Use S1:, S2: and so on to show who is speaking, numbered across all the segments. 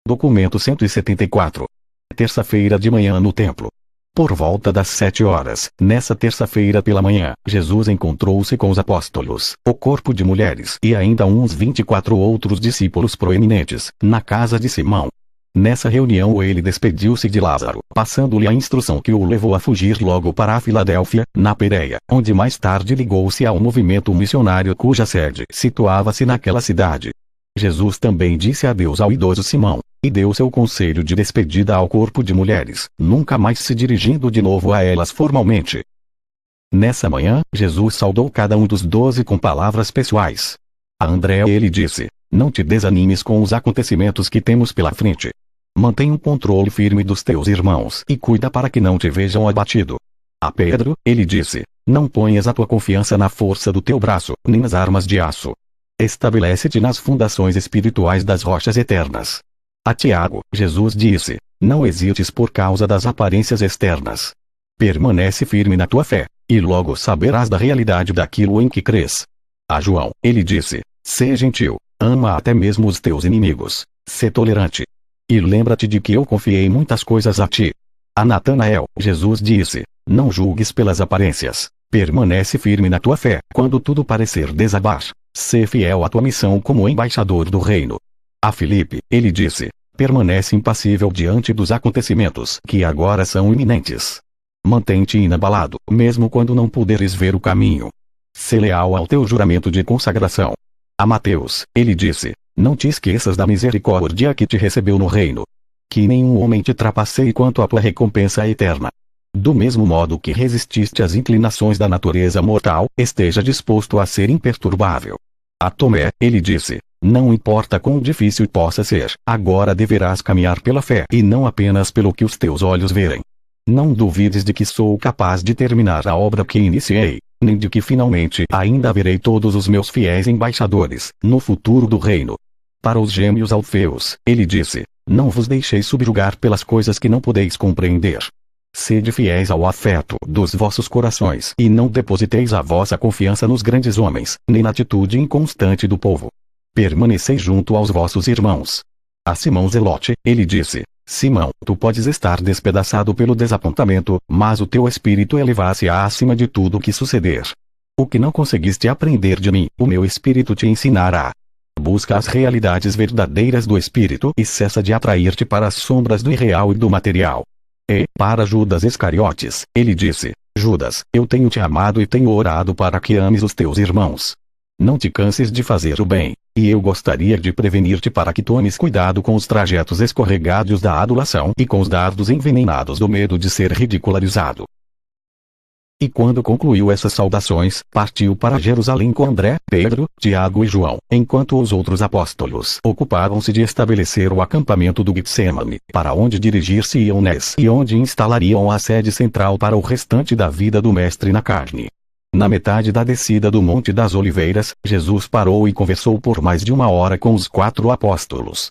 S1: Documento 174. Terça-feira de manhã no templo. Por volta das 7 horas, nessa terça-feira pela manhã, Jesus encontrou-se com os apóstolos, o corpo de mulheres e ainda uns 24 outros discípulos proeminentes, na casa de Simão. Nessa reunião ele despediu-se de Lázaro, passando-lhe a instrução que o levou a fugir logo para a Filadélfia, na Pérea, onde mais tarde ligou-se ao movimento missionário cuja sede situava-se naquela cidade. Jesus também disse adeus ao idoso Simão, e deu seu conselho de despedida ao corpo de mulheres, nunca mais se dirigindo de novo a elas formalmente. Nessa manhã, Jesus saudou cada um dos 12 com palavras pessoais. A André ele disse: não te desanimes com os acontecimentos que temos pela frente. Mantém um controle firme dos teus irmãos e cuida para que não te vejam abatido. A Pedro, ele disse: não ponhas a tua confiança na força do teu braço, nem nas armas de aço. Estabelece-te nas fundações espirituais das rochas eternas. A Tiago, Jesus disse: não hesites por causa das aparências externas. Permanece firme na tua fé, e logo saberás da realidade daquilo em que crês. A João, ele disse: sê gentil, ama até mesmo os teus inimigos, sê tolerante. E lembra-te de que eu confiei muitas coisas a ti. A Natanael, Jesus disse: não julgues pelas aparências, permanece firme na tua fé, quando tudo parecer desabar. Sê fiel à tua missão como embaixador do reino. A Filipe, ele disse: permanece impassível diante dos acontecimentos que agora são iminentes. Mantém-te inabalado, mesmo quando não puderes ver o caminho. Sê leal ao teu juramento de consagração. A Mateus, ele disse: não te esqueças da misericórdia que te recebeu no reino. Que nenhum homem te trapaceie quanto à tua recompensa eterna. Do mesmo modo que resististe às inclinações da natureza mortal, esteja disposto a ser imperturbável. A Tomé, ele disse: não importa quão difícil possa ser, agora deverás caminhar pela fé e não apenas pelo que os teus olhos verem. Não duvides de que sou capaz de terminar a obra que iniciei, nem de que finalmente ainda verei todos os meus fiéis embaixadores, no futuro do reino. Para os gêmeos Alfeus, ele disse: não vos deixeis subjugar pelas coisas que não podeis compreender. Sede fiéis ao afeto dos vossos corações e não depositeis a vossa confiança nos grandes homens, nem na atitude inconstante do povo. Permaneceis junto aos vossos irmãos. A Simão Zelote, ele disse: Simão, tu podes estar despedaçado pelo desapontamento, mas o teu espírito eleva-se acima de tudo o que suceder. O que não conseguiste aprender de mim, o meu espírito te ensinará. Busca as realidades verdadeiras do espírito e cessa de atrair-te para as sombras do irreal e do material. E, para Judas Iscariotes, ele disse: Judas, eu tenho te amado e tenho orado para que ames os teus irmãos. Não te canses de fazer o bem, e eu gostaria de prevenir-te para que tomes cuidado com os trajetos escorregados da adulação e com os dardos envenenados do medo de ser ridicularizado. E quando concluiu essas saudações, partiu para Jerusalém com André, Pedro, Tiago e João, enquanto os outros apóstolos ocupavam-se de estabelecer o acampamento do Getsemane, para onde dirigir-se-iam e onde instalariam a sede central para o restante da vida do Mestre na carne. Na metade da descida do Monte das Oliveiras, Jesus parou e conversou por mais de 1 hora com os 4 apóstolos.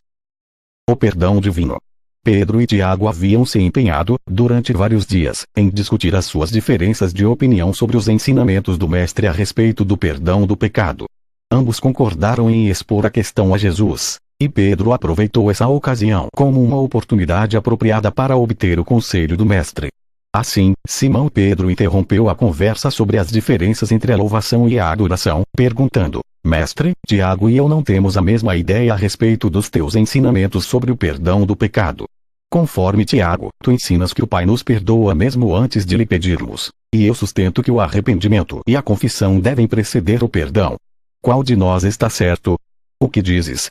S1: O perdão divino. Pedro e Tiago haviam se empenhado, durante vários dias, em discutir as suas diferenças de opinião sobre os ensinamentos do Mestre a respeito do perdão do pecado. Ambos concordaram em expor a questão a Jesus, e Pedro aproveitou essa ocasião como uma oportunidade apropriada para obter o conselho do Mestre. Assim, Simão Pedro interrompeu a conversa sobre as diferenças entre a louvação e a adoração, perguntando: Mestre, Tiago e eu não temos a mesma ideia a respeito dos teus ensinamentos sobre o perdão do pecado. Conforme Tiago, tu ensinas que o Pai nos perdoa mesmo antes de lhe pedirmos, e eu sustento que o arrependimento e a confissão devem preceder o perdão. Qual de nós está certo? O que dizes?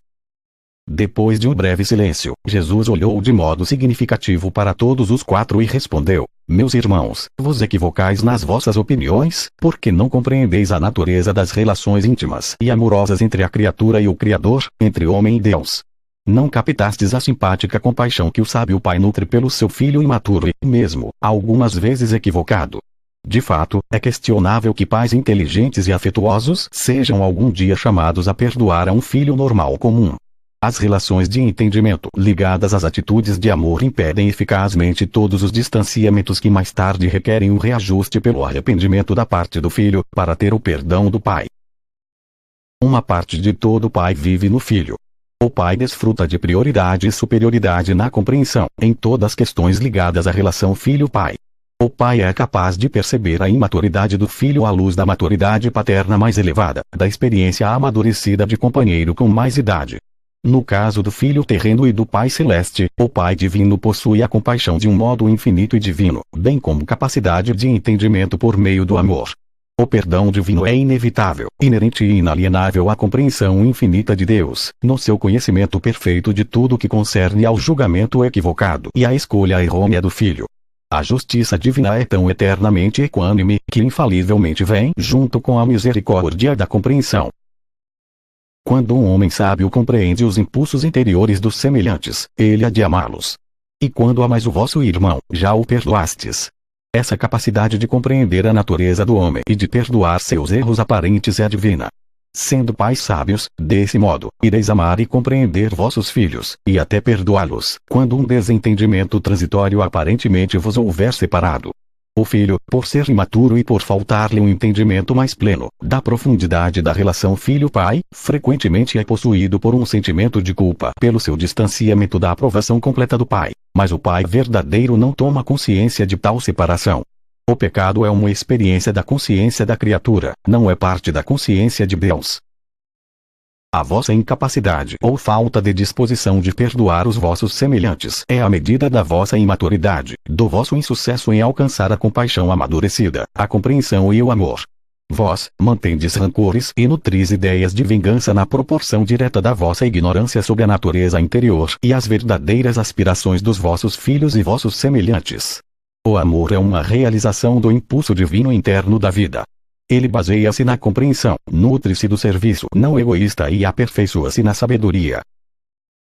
S1: Depois de um breve silêncio, Jesus olhou de modo significativo para todos os 4 e respondeu: Meus irmãos, vos equivocais nas vossas opiniões, porque não compreendeis a natureza das relações íntimas e amorosas entre a criatura e o Criador, entre homem e Deus. Não captastes a simpática compaixão que o sábio pai nutre pelo seu filho imaturo e, mesmo, algumas vezes equivocado. De fato, é questionável que pais inteligentes e afetuosos sejam algum dia chamados a perdoar a um filho normal comum. As relações de entendimento ligadas às atitudes de amor impedem eficazmente todos os distanciamentos que mais tarde requerem um reajuste pelo arrependimento da parte do filho, para ter o perdão do pai. Uma parte de todo pai vive no filho. O pai desfruta de prioridade e superioridade na compreensão, em todas as questões ligadas à relação filho-pai. O pai é capaz de perceber a imaturidade do filho à luz da maturidade paterna mais elevada, da experiência amadurecida de companheiro com mais idade. No caso do filho terreno e do pai celeste, o pai divino possui a compaixão de um modo infinito e divino, bem como capacidade de entendimento por meio do amor. O perdão divino é inevitável, inerente e inalienável à compreensão infinita de Deus, no seu conhecimento perfeito de tudo que concerne ao julgamento equivocado e à escolha errônea do filho. A justiça divina é tão eternamente equânime, que infalivelmente vem junto com a misericórdia da compreensão. Quando um homem sábio compreende os impulsos interiores dos semelhantes, ele há de amá-los. E quando amais o vosso irmão, já o perdoastes. Essa capacidade de compreender a natureza do homem e de perdoar seus erros aparentes é divina. Sendo pais sábios, desse modo, ireis amar e compreender vossos filhos, e até perdoá-los, quando um desentendimento transitório aparentemente vos houver separado. O filho, por ser imaturo e por faltar-lhe um entendimento mais pleno, da profundidade da relação filho-pai, frequentemente é possuído por um sentimento de culpa pelo seu distanciamento da aprovação completa do pai, mas o pai verdadeiro não toma consciência de tal separação. O pecado é uma experiência da consciência da criatura, não é parte da consciência de Deus. A vossa incapacidade ou falta de disposição de perdoar os vossos semelhantes é a medida da vossa imaturidade, do vosso insucesso em alcançar a compaixão amadurecida, a compreensão e o amor. Vós, mantendes rancores e nutris ideias de vingança na proporção direta da vossa ignorância sobre a natureza interior e as verdadeiras aspirações dos vossos filhos e vossos semelhantes. O amor é uma realização do impulso divino interno da vida. Ele baseia-se na compreensão, nutre-se do serviço não egoísta e aperfeiçoa-se na sabedoria.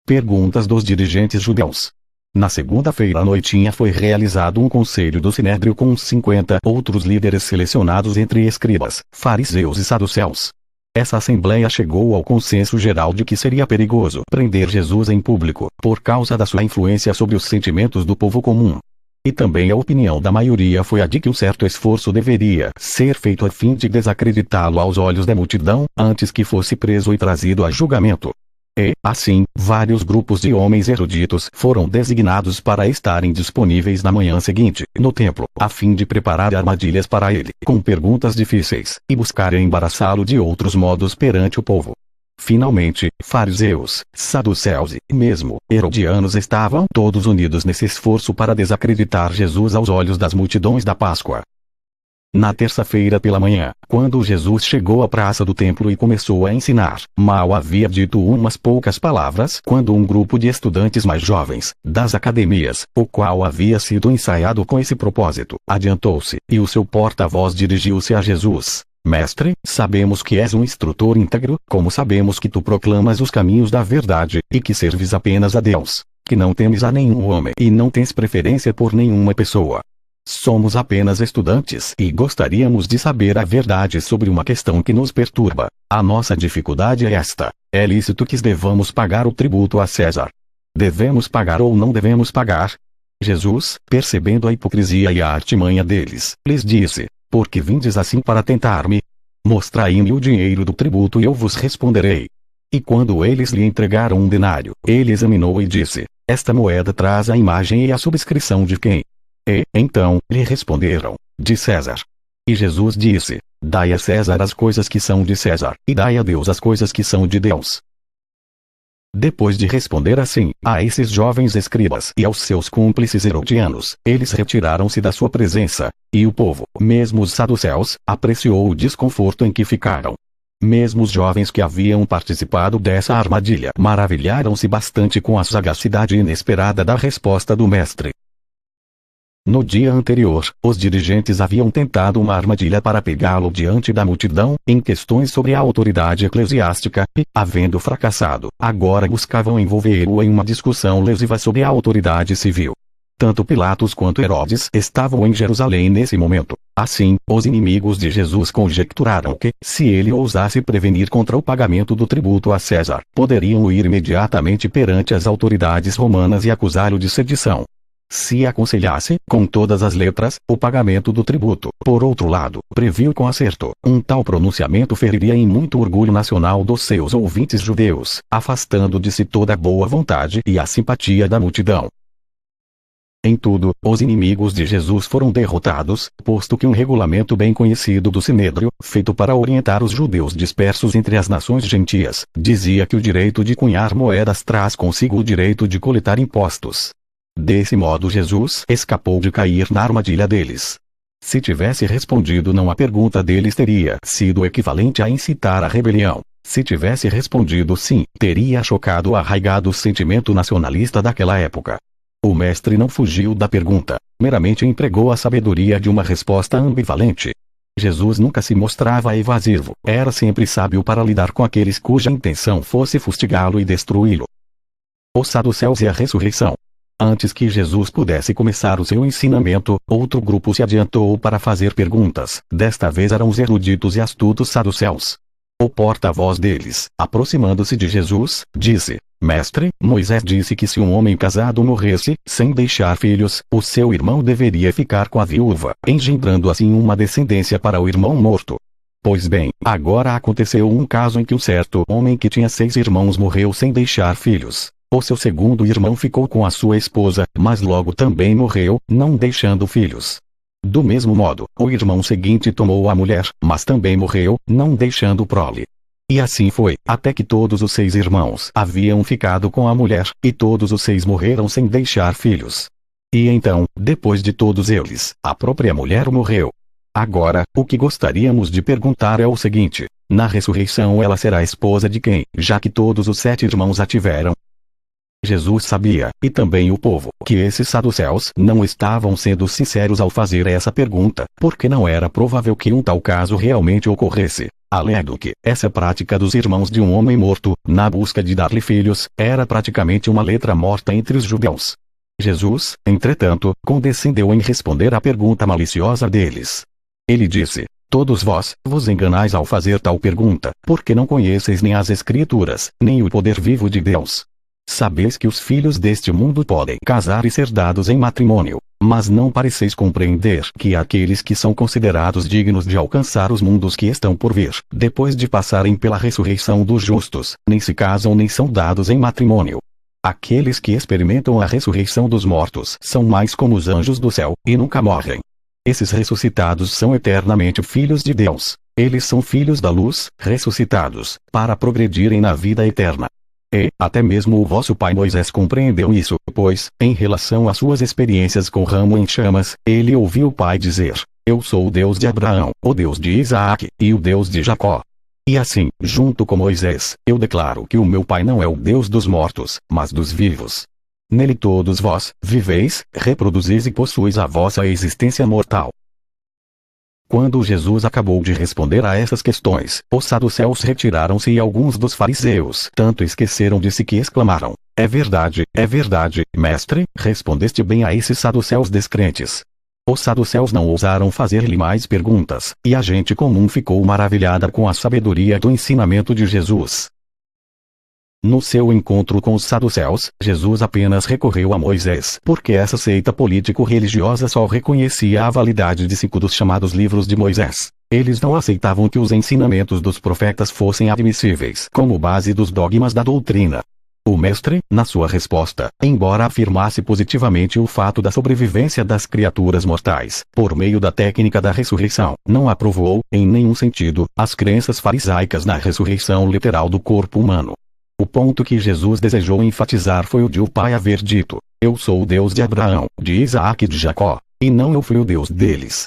S1: Perguntas dos dirigentes judeus. Na segunda-feira à noitinha foi realizado um conselho do Sinédrio com uns 50 outros líderes selecionados entre escribas, fariseus e saduceus. Essa assembleia chegou ao consenso geral de que seria perigoso prender Jesus em público, por causa da sua influência sobre os sentimentos do povo comum. E também a opinião da maioria foi a de que um certo esforço deveria ser feito a fim de desacreditá-lo aos olhos da multidão, antes que fosse preso e trazido a julgamento. E, assim, vários grupos de homens eruditos foram designados para estarem disponíveis na manhã seguinte, no templo, a fim de preparar armadilhas para ele, com perguntas difíceis, e buscarem embaraçá-lo de outros modos perante o povo. Finalmente, fariseus, saduceus e mesmo herodianos estavam todos unidos nesse esforço para desacreditar Jesus aos olhos das multidões da Páscoa. Na terça-feira pela manhã, quando Jesus chegou à praça do templo e começou a ensinar, mal havia dito umas poucas palavras quando um grupo de estudantes mais jovens, das academias, o qual havia sido ensaiado com esse propósito, adiantou-se, e o seu porta-voz dirigiu-se a Jesus. Mestre, sabemos que és um instrutor íntegro, como sabemos que tu proclamas os caminhos da verdade, e que serves apenas a Deus, que não temes a nenhum homem e não tens preferência por nenhuma pessoa. Somos apenas estudantes e gostaríamos de saber a verdade sobre uma questão que nos perturba. A nossa dificuldade é esta: é lícito que devamos pagar o tributo a César? Devemos pagar ou não devemos pagar? Jesus, percebendo a hipocrisia e a artimanha deles, lhes disse: por que vindes assim para tentar-me? Mostrai-me o dinheiro do tributo e eu vos responderei. E quando eles lhe entregaram um denário, ele examinou e disse: esta moeda traz a imagem e a subscrição de quem? E, então, lhe responderam: de César. E Jesus disse: dai a César as coisas que são de César, e dai a Deus as coisas que são de Deus. Depois de responder assim, a esses jovens escribas e aos seus cúmplices herodianos, eles retiraram-se da sua presença, e o povo, mesmo os saduceus, apreciou o desconforto em que ficaram. Mesmo os jovens que haviam participado dessa armadilha maravilharam-se bastante com a sagacidade inesperada da resposta do mestre. No dia anterior, os dirigentes haviam tentado uma armadilha para pegá-lo diante da multidão, em questões sobre a autoridade eclesiástica, e, havendo fracassado, agora buscavam envolvê-lo em uma discussão lesiva sobre a autoridade civil. Tanto Pilatos quanto Herodes estavam em Jerusalém nesse momento. Assim, os inimigos de Jesus conjecturaram que, se ele ousasse prevenir contra o pagamento do tributo a César, poderiam ir imediatamente perante as autoridades romanas e acusá-lo de sedição. Se aconselhasse, com todas as letras, o pagamento do tributo. Por outro lado, previu com acerto, um tal pronunciamento feriria em muito o orgulho nacional dos seus ouvintes judeus, afastando de si toda a boa vontade e a simpatia da multidão. Em tudo, os inimigos de Jesus foram derrotados, posto que um regulamento bem conhecido do Sinédrio, feito para orientar os judeus dispersos entre as nações gentias, dizia que o direito de cunhar moedas traz consigo o direito de coletar impostos. Desse modo Jesus escapou de cair na armadilha deles. Se tivesse respondido não à pergunta deles teria sido equivalente a incitar a rebelião. Se tivesse respondido sim, teria chocado o arraigado sentimento nacionalista daquela época. O mestre não fugiu da pergunta, meramente empregou a sabedoria de uma resposta ambivalente. Jesus nunca se mostrava evasivo, era sempre sábio para lidar com aqueles cuja intenção fosse fustigá-lo e destruí-lo. Os saduceus e a ressurreição. Antes que Jesus pudesse começar o seu ensinamento, outro grupo se adiantou para fazer perguntas. Desta vez eram os eruditos e astutos saduceus. O porta-voz deles, aproximando-se de Jesus, disse: Mestre, Moisés disse que se um homem casado morresse, sem deixar filhos, o seu irmão deveria ficar com a viúva, engendrando assim uma descendência para o irmão morto. Pois bem, agora aconteceu um caso em que um certo homem que tinha 6 irmãos morreu sem deixar filhos. O seu segundo irmão ficou com a sua esposa, mas logo também morreu, não deixando filhos. Do mesmo modo, o irmão seguinte tomou a mulher, mas também morreu, não deixando prole. E assim foi, até que todos os 6 irmãos haviam ficado com a mulher, e todos os 6 morreram sem deixar filhos. E então, depois de todos eles, a própria mulher morreu. Agora, o que gostaríamos de perguntar é o seguinte: na ressurreição ela será esposa de quem, já que todos os 7 irmãos a tiveram? Jesus sabia, e também o povo, que esses saduceus não estavam sendo sinceros ao fazer essa pergunta, porque não era provável que um tal caso realmente ocorresse. Além do que, essa prática dos irmãos de um homem morto, na busca de dar-lhe filhos, era praticamente uma letra morta entre os judeus. Jesus, entretanto, condescendeu em responder à pergunta maliciosa deles. Ele disse: Todos vós vos enganais ao fazer tal pergunta, porque não conheceis nem as Escrituras, nem o poder vivo de Deus. Sabeis que os filhos deste mundo podem casar e ser dados em matrimônio, mas não pareceis compreender que aqueles que são considerados dignos de alcançar os mundos que estão por vir, depois de passarem pela ressurreição dos justos, nem se casam nem são dados em matrimônio. Aqueles que experimentam a ressurreição dos mortos são mais como os anjos do céu, e nunca morrem. Esses ressuscitados são eternamente filhos de Deus. Eles são filhos da luz, ressuscitados, para progredirem na vida eterna. E, até mesmo o vosso pai Moisés compreendeu isso, pois, em relação às suas experiências com o ramo em chamas, ele ouviu o pai dizer: Eu sou o Deus de Abraão, o Deus de Isaac, e o Deus de Jacó. E assim, junto com Moisés, eu declaro que o meu pai não é o Deus dos mortos, mas dos vivos. Nele todos vós, viveis, reproduzis e possuis a vossa existência mortal. Quando Jesus acabou de responder a essas questões, os saduceus retiraram-se e alguns dos fariseus tanto esqueceram de si que exclamaram: é verdade, mestre, respondeste bem a esses saduceus descrentes. Os saduceus não ousaram fazer-lhe mais perguntas, e a gente comum ficou maravilhada com a sabedoria do ensinamento de Jesus. No seu encontro com os saduceus, Jesus apenas recorreu a Moisés, porque essa seita político-religiosa só reconhecia a validade de 5 dos chamados livros de Moisés. Eles não aceitavam que os ensinamentos dos profetas fossem admissíveis como base dos dogmas da doutrina. O mestre, na sua resposta, embora afirmasse positivamente o fato da sobrevivência das criaturas mortais, por meio da técnica da ressurreição, não aprovou, em nenhum sentido, as crenças farisaicas na ressurreição literal do corpo humano. O ponto que Jesus desejou enfatizar foi o de o Pai haver dito: Eu sou o Deus de Abraão, de Isaac e de Jacó, e não eu fui o Deus deles.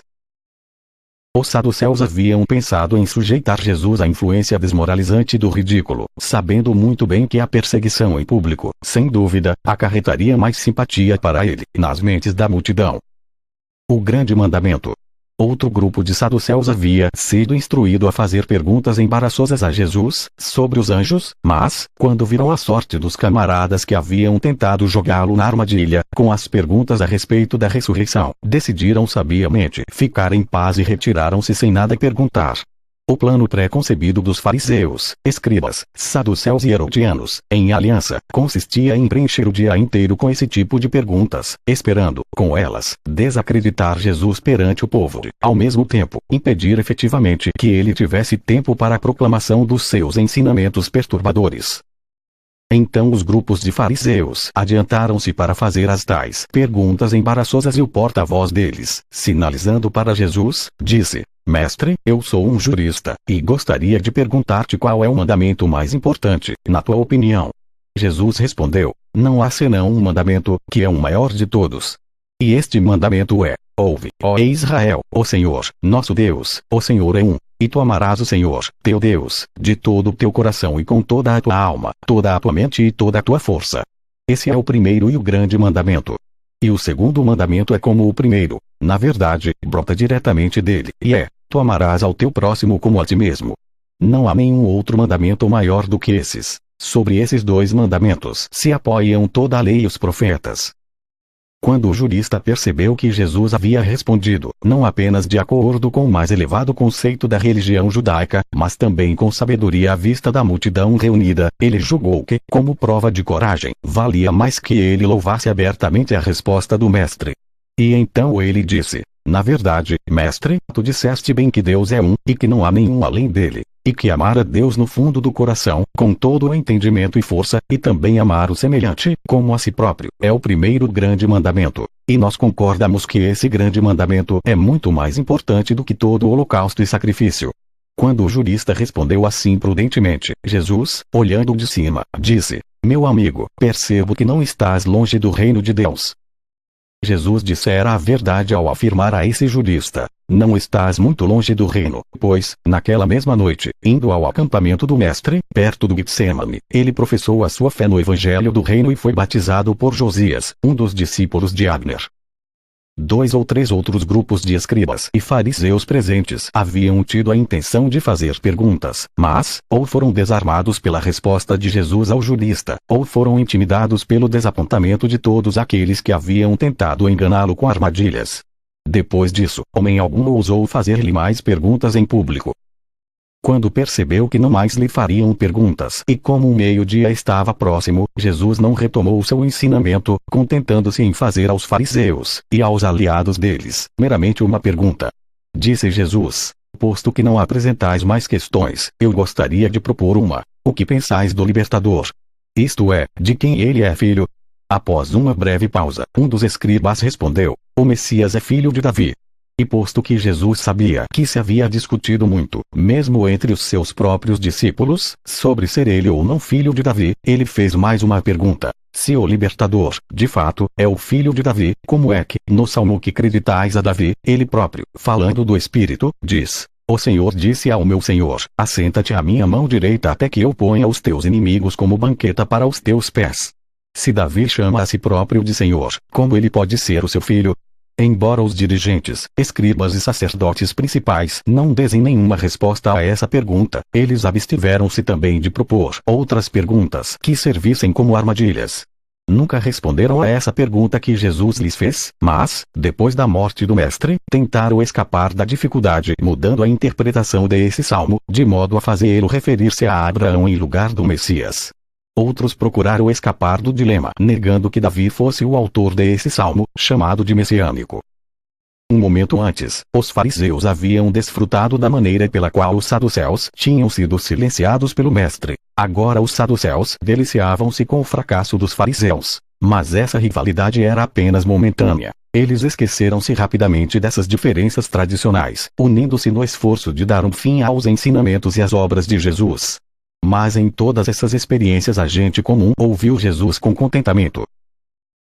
S1: Os saduceus haviam pensado em sujeitar Jesus à influência desmoralizante do ridículo, sabendo muito bem que a perseguição em público, sem dúvida, acarretaria mais simpatia para ele, nas mentes da multidão. O grande mandamento. Outro grupo de saduceus havia sido instruído a fazer perguntas embaraçosas a Jesus, sobre os anjos, mas, quando viram a sorte dos camaradas que haviam tentado jogá-lo na armadilha, com as perguntas a respeito da ressurreição, decidiram sabiamente ficar em paz e retiraram-se sem nada perguntar. O plano pré-concebido dos fariseus, escribas, saduceus e herodianos, em aliança, consistia em preencher o dia inteiro com esse tipo de perguntas, esperando, com elas, desacreditar Jesus perante o povo e, ao mesmo tempo, impedir efetivamente que ele tivesse tempo para a proclamação dos seus ensinamentos perturbadores. Então os grupos de fariseus adiantaram-se para fazer as tais perguntas embaraçosas e o porta-voz deles, sinalizando para Jesus, disse: Mestre, eu sou um jurista, e gostaria de perguntar-te qual é o mandamento mais importante, na tua opinião. Jesus respondeu: Não há senão um mandamento, que é o maior de todos. E este mandamento é: Ouve, ó Israel, o Senhor, nosso Deus, o Senhor é um. E tu amarás o Senhor, teu Deus, de todo o teu coração e com toda a tua alma, toda a tua mente e toda a tua força. Esse é o primeiro e o grande mandamento. E o segundo mandamento é como o primeiro, na verdade, brota diretamente dele, e é: Tu amarás ao teu próximo como a ti mesmo. Não há nenhum outro mandamento maior do que esses. Sobre esses dois mandamentos se apoiam toda a lei e os profetas. Quando o jurista percebeu que Jesus havia respondido, não apenas de acordo com o mais elevado conceito da religião judaica, mas também com sabedoria à vista da multidão reunida, ele julgou que, como prova de coragem, valia mais que ele louvasse abertamente a resposta do mestre. E então ele disse: Na verdade, mestre, tu disseste bem que Deus é um, e que não há nenhum além dele. E que amar a Deus no fundo do coração, com todo o entendimento e força, e também amar o semelhante, como a si próprio, é o primeiro grande mandamento. E nós concordamos que esse grande mandamento é muito mais importante do que todo o holocausto e sacrifício. Quando o jurista respondeu assim prudentemente, Jesus, olhando de cima, disse: Meu amigo, percebo que não estás longe do reino de Deus. Jesus dissera a verdade ao afirmar a esse jurista: Não estás muito longe do reino, pois, naquela mesma noite, indo ao acampamento do mestre, perto do Getsemane, ele professou a sua fé no evangelho do reino e foi batizado por Josias, um dos discípulos de Abner. 2 ou 3 outros grupos de escribas e fariseus presentes haviam tido a intenção de fazer perguntas, mas, ou foram desarmados pela resposta de Jesus ao jurista, ou foram intimidados pelo desapontamento de todos aqueles que haviam tentado enganá-lo com armadilhas. Depois disso, homem algum ousou fazer-lhe mais perguntas em público. Quando percebeu que não mais lhe fariam perguntas e como o meio-dia estava próximo, Jesus não retomou seu ensinamento, contentando-se em fazer aos fariseus e aos aliados deles meramente uma pergunta. Disse Jesus: Posto que não apresentais mais questões, eu gostaria de propor uma: O que pensais do libertador? Isto é, de quem ele é filho? Após uma breve pausa, um dos escribas respondeu: O Messias é filho de Davi. E posto que Jesus sabia que se havia discutido muito, mesmo entre os seus próprios discípulos, sobre ser ele ou não filho de Davi, ele fez mais uma pergunta: Se o libertador, de fato, é o filho de Davi, como é que, no salmo que creditais a Davi, ele próprio, falando do Espírito, diz: O Senhor disse ao meu Senhor: Assenta-te à minha mão direita até que eu ponha os teus inimigos como banqueta para os teus pés. Se Davi chama a si próprio de Senhor, como ele pode ser o seu filho? Embora os dirigentes, escribas e sacerdotes principais não dessem nenhuma resposta a essa pergunta, eles abstiveram-se também de propor outras perguntas que servissem como armadilhas. Nunca responderam a essa pergunta que Jesus lhes fez, mas, depois da morte do mestre, tentaram escapar da dificuldade mudando a interpretação desse salmo, de modo a fazê-lo referir-se a Abraão em lugar do Messias. Outros procuraram escapar do dilema, negando que Davi fosse o autor desse salmo, chamado de messiânico. Um momento antes, os fariseus haviam desfrutado da maneira pela qual os saduceus tinham sido silenciados pelo mestre. Agora os saduceus deliciavam-se com o fracasso dos fariseus. Mas essa rivalidade era apenas momentânea. Eles esqueceram-se rapidamente dessas diferenças tradicionais, unindo-se no esforço de dar um fim aos ensinamentos e às obras de Jesus. Mas em todas essas experiências a gente comum ouviu Jesus com contentamento.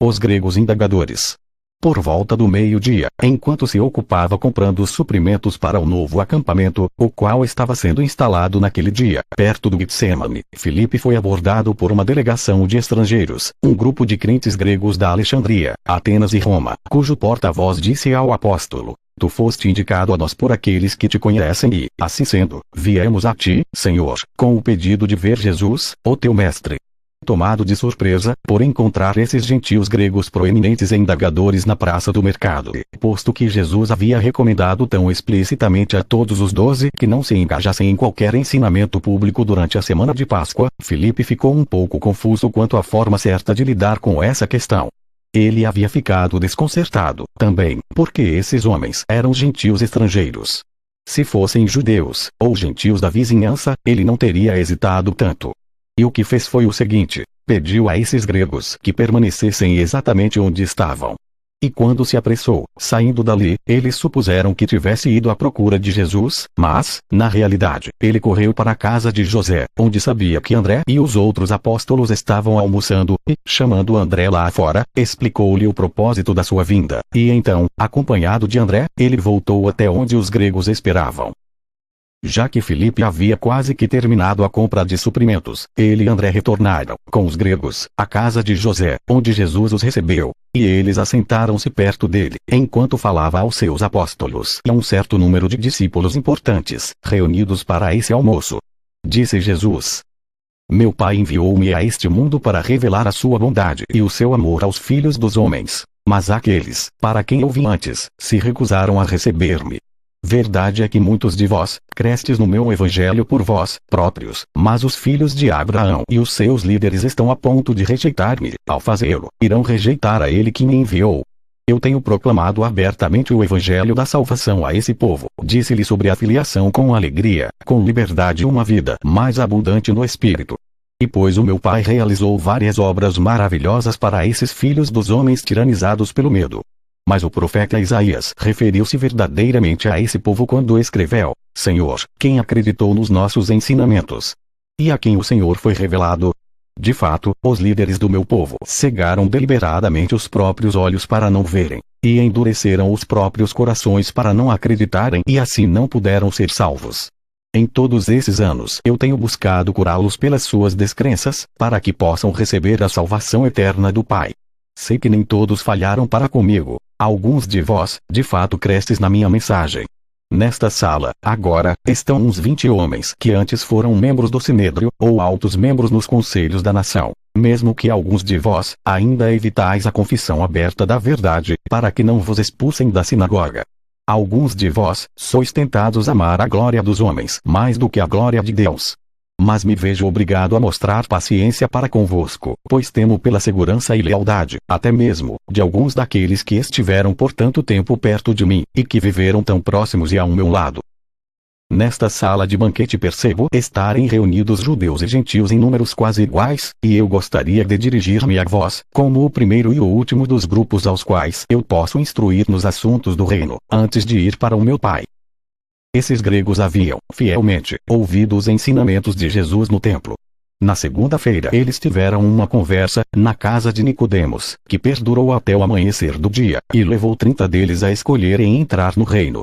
S1: Os gregos indagadores. Por volta do meio-dia, enquanto se ocupava comprando os suprimentos para o novo acampamento, o qual estava sendo instalado naquele dia, perto do Getsemane, Filipe foi abordado por uma delegação de estrangeiros, um grupo de crentes gregos da Alexandria, Atenas e Roma, cujo porta-voz disse ao apóstolo: Tu foste indicado a nós por aqueles que te conhecem e, assim sendo, viemos a ti, Senhor, com o pedido de ver Jesus, o teu mestre. tomado de surpresa, por encontrar esses gentios gregos proeminentes e indagadores na praça do mercado, posto que Jesus havia recomendado tão explicitamente a todos os 12 que não se engajassem em qualquer ensinamento público durante a semana de Páscoa, Filipe ficou um pouco confuso quanto à forma certa de lidar com essa questão. Ele havia ficado desconcertado, também, porque esses homens eram gentios estrangeiros. Se fossem judeus, ou gentios da vizinhança, ele não teria hesitado tanto. E o que fez foi o seguinte: pediu a esses gregos que permanecessem exatamente onde estavam. E quando se apressou, saindo dali, eles supuseram que tivesse ido à procura de Jesus, mas, na realidade, ele correu para a casa de José, onde sabia que André e os outros apóstolos estavam almoçando, e, chamando André lá fora, explicou-lhe o propósito da sua vinda, e então, acompanhado de André, ele voltou até onde os gregos esperavam. Já que Filipe havia quase que terminado a compra de suprimentos, ele e André retornaram, com os gregos, à casa de José, onde Jesus os recebeu, e eles assentaram-se perto dele, enquanto falava aos seus apóstolos e a um certo número de discípulos importantes, reunidos para esse almoço. Disse Jesus: Meu Pai enviou-me a este mundo para revelar a sua bondade e o seu amor aos filhos dos homens, mas aqueles, para quem eu vim antes, se recusaram a receber-me. Verdade é que muitos de vós, crestes no meu evangelho por vós próprios, mas os filhos de Abraão e os seus líderes estão a ponto de rejeitar-me. Ao fazê-lo, irão rejeitar a ele que me enviou. Eu tenho proclamado abertamente o evangelho da salvação a esse povo. Disse-lhe sobre a filiação com alegria, com liberdade e uma vida mais abundante no espírito. E pois o meu Pai realizou várias obras maravilhosas para esses filhos dos homens tiranizados pelo medo. Mas o profeta Isaías referiu-se verdadeiramente a esse povo quando escreveu: Senhor, quem acreditou nos nossos ensinamentos? E a quem o Senhor foi revelado? De fato, os líderes do meu povo cegaram deliberadamente os próprios olhos para não verem, e endureceram os próprios corações para não acreditarem, e assim não puderam ser salvos. Em todos esses anos eu tenho buscado curá-los pelas suas descrenças, para que possam receber a salvação eterna do Pai. Sei que nem todos falharam para comigo. Alguns de vós, de fato, crestes na minha mensagem. Nesta sala, agora, estão uns 20 homens que antes foram membros do Sinédrio, ou altos membros nos conselhos da nação. Mesmo que alguns de vós, ainda evitais a confissão aberta da verdade, para que não vos expulsem da sinagoga. Alguns de vós, sois tentados a amar a glória dos homens mais do que a glória de Deus. Mas me vejo obrigado a mostrar paciência para convosco, pois temo pela segurança e lealdade, até mesmo, de alguns daqueles que estiveram por tanto tempo perto de mim, e que viveram tão próximos e ao meu lado. Nesta sala de banquete percebo estarem reunidos judeus e gentios em números quase iguais, e eu gostaria de dirigir-me a vós, como o primeiro e o último dos grupos aos quais eu posso instruir nos assuntos do reino, antes de ir para o meu Pai. Esses gregos haviam, fielmente, ouvido os ensinamentos de Jesus no templo. Na segunda-feira eles tiveram uma conversa, na casa de Nicodemos, que perdurou até o amanhecer do dia, e levou 30 deles a escolherem entrar no reino.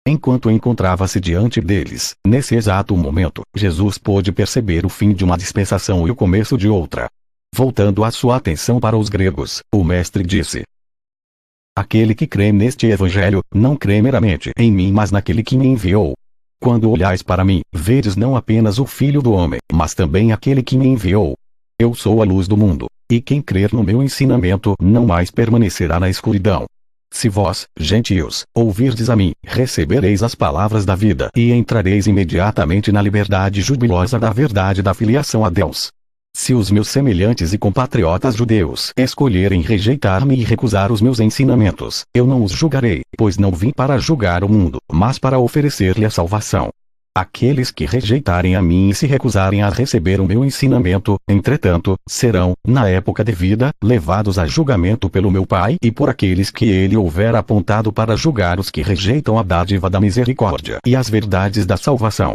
S1: Enquanto encontrava-se diante deles, nesse exato momento, Jesus pôde perceber o fim de uma dispensação e o começo de outra. Voltando a sua atenção para os gregos, o mestre disse: Aquele que crê neste evangelho, não crê meramente em mim mas naquele que me enviou. Quando olhais para mim, vedes não apenas o Filho do Homem, mas também aquele que me enviou. Eu sou a luz do mundo, e quem crer no meu ensinamento não mais permanecerá na escuridão. Se vós, gentios, ouvirdes a mim, recebereis as palavras da vida e entrareis imediatamente na liberdade jubilosa da verdade da filiação a Deus. Se os meus semelhantes e compatriotas judeus escolherem rejeitar-me e recusar os meus ensinamentos, eu não os julgarei, pois não vim para julgar o mundo, mas para oferecer-lhe a salvação. Aqueles que rejeitarem a mim e se recusarem a receber o meu ensinamento, entretanto, serão, na época devida, levados a julgamento pelo meu Pai e por aqueles que ele houver apontado para julgar os que rejeitam a dádiva da misericórdia e as verdades da salvação.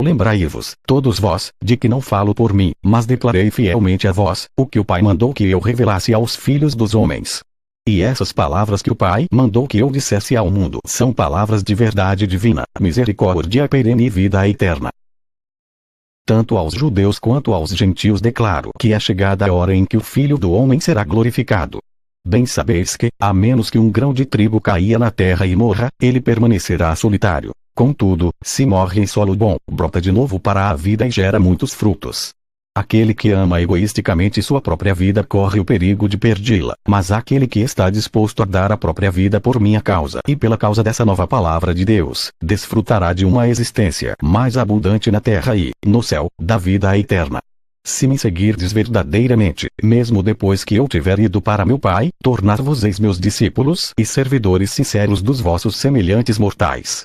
S1: Lembrai-vos, todos vós, de que não falo por mim, mas declarei fielmente a vós, o que o Pai mandou que eu revelasse aos filhos dos homens. E essas palavras que o Pai mandou que eu dissesse ao mundo são palavras de verdade divina, misericórdia perene e vida eterna. Tanto aos judeus quanto aos gentios declaro que é chegada a hora em que o Filho do Homem será glorificado. Bem sabeis que, a menos que um grão de trigo caia na terra e morra, ele permanecerá solitário. Contudo, se morre em solo bom, brota de novo para a vida e gera muitos frutos. Aquele que ama egoisticamente sua própria vida corre o perigo de perdê-la, mas aquele que está disposto a dar a própria vida por minha causa e pela causa dessa nova palavra de Deus, desfrutará de uma existência mais abundante na terra e, no céu, da vida eterna. Se me seguirdes verdadeiramente, mesmo depois que eu tiver ido para meu Pai, tornar-vos-eis meus discípulos e servidores sinceros dos vossos semelhantes mortais.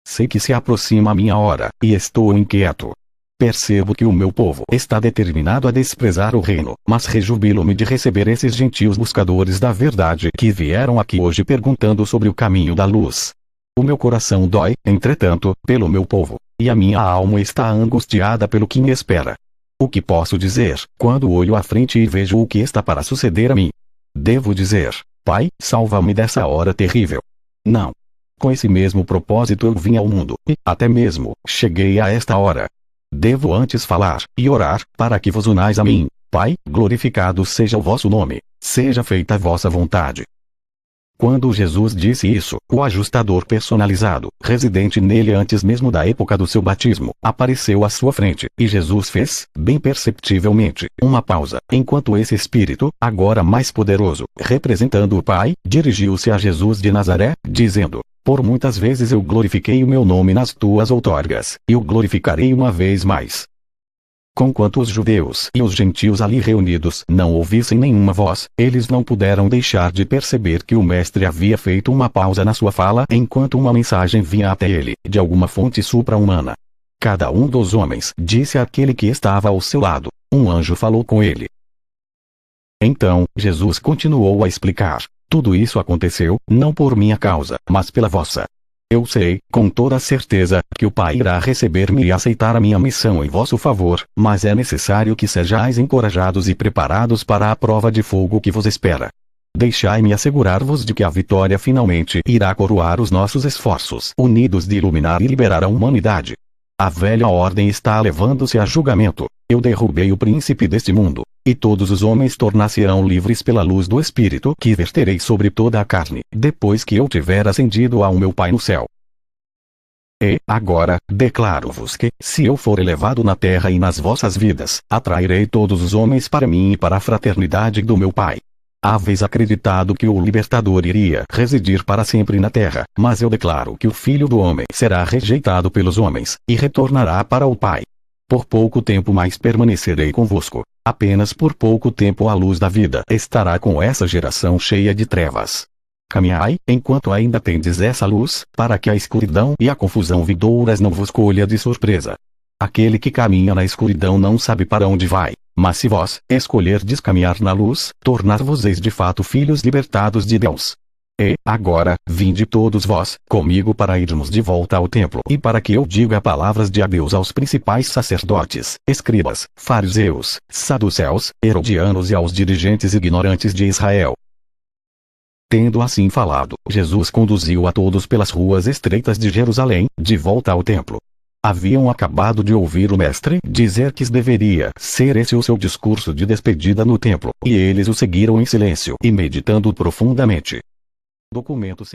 S1: Sei que se aproxima a minha hora, e estou inquieto. Percebo que o meu povo está determinado a desprezar o reino, mas rejubilo-me de receber esses gentios buscadores da verdade que vieram aqui hoje perguntando sobre o caminho da luz. O meu coração dói, entretanto, pelo meu povo, e a minha alma está angustiada pelo que me espera. O que posso dizer, quando olho à frente e vejo o que está para suceder a mim? Devo dizer, Pai, salva-me dessa hora terrível. Não. Com esse mesmo propósito eu vim ao mundo, e, até mesmo, cheguei a esta hora. Devo antes falar, e orar, para que vos unais a mim. Pai, glorificado seja o vosso nome, seja feita a vossa vontade. Quando Jesus disse isso, o ajustador personalizado, residente nele antes mesmo da época do seu batismo, apareceu à sua frente, e Jesus fez, bem perceptivelmente, uma pausa, enquanto esse espírito, agora mais poderoso, representando o Pai, dirigiu-se a Jesus de Nazaré, dizendo: por muitas vezes eu glorifiquei o meu nome nas tuas outorgas, e o glorificarei uma vez mais. Conquanto os judeus e os gentios ali reunidos não ouvissem nenhuma voz, eles não puderam deixar de perceber que o mestre havia feito uma pausa na sua fala enquanto uma mensagem vinha até ele, de alguma fonte supra-humana. Cada um dos homens disse àquele que estava ao seu lado: um anjo falou com ele. Então, Jesus continuou a explicar: tudo isso aconteceu, não por minha causa, mas pela vossa. Eu sei, com toda certeza, que o Pai irá receber-me e aceitar a minha missão em vosso favor, mas é necessário que sejais encorajados e preparados para a prova de fogo que vos espera. Deixai-me assegurar-vos de que a vitória finalmente irá coroar os nossos esforços unidos de iluminar e liberar a humanidade. A velha ordem está levando-se a julgamento. Eu derrubei o príncipe deste mundo, e todos os homens tornar-se-ão livres pela luz do Espírito que verterei sobre toda a carne, depois que eu tiver ascendido ao meu Pai no céu. E, agora, declaro-vos que, se eu for elevado na terra e nas vossas vidas, atrairei todos os homens para mim e para a fraternidade do meu Pai. Haveis acreditado que o Libertador iria residir para sempre na terra, mas eu declaro que o Filho do Homem será rejeitado pelos homens, e retornará para o Pai. Por pouco tempo mais permanecerei convosco. Apenas por pouco tempo a luz da vida estará com essa geração cheia de trevas. Caminhai, enquanto ainda tendes essa luz, para que a escuridão e a confusão vindouras não vos colha de surpresa. Aquele que caminha na escuridão não sabe para onde vai, mas se vós escolherdes caminhar na luz, tornar-vos-eis de fato filhos libertados de Deus. E, agora, vinde todos vós, comigo para irmos de volta ao templo e para que eu diga palavras de adeus aos principais sacerdotes, escribas, fariseus, saduceus, herodianos e aos dirigentes ignorantes de Israel. Tendo assim falado, Jesus conduziu a todos pelas ruas estreitas de Jerusalém, de volta ao templo. Haviam acabado de ouvir o mestre dizer que deveria ser esse o seu discurso de despedida no templo, e eles o seguiram em silêncio e meditando profundamente. Documento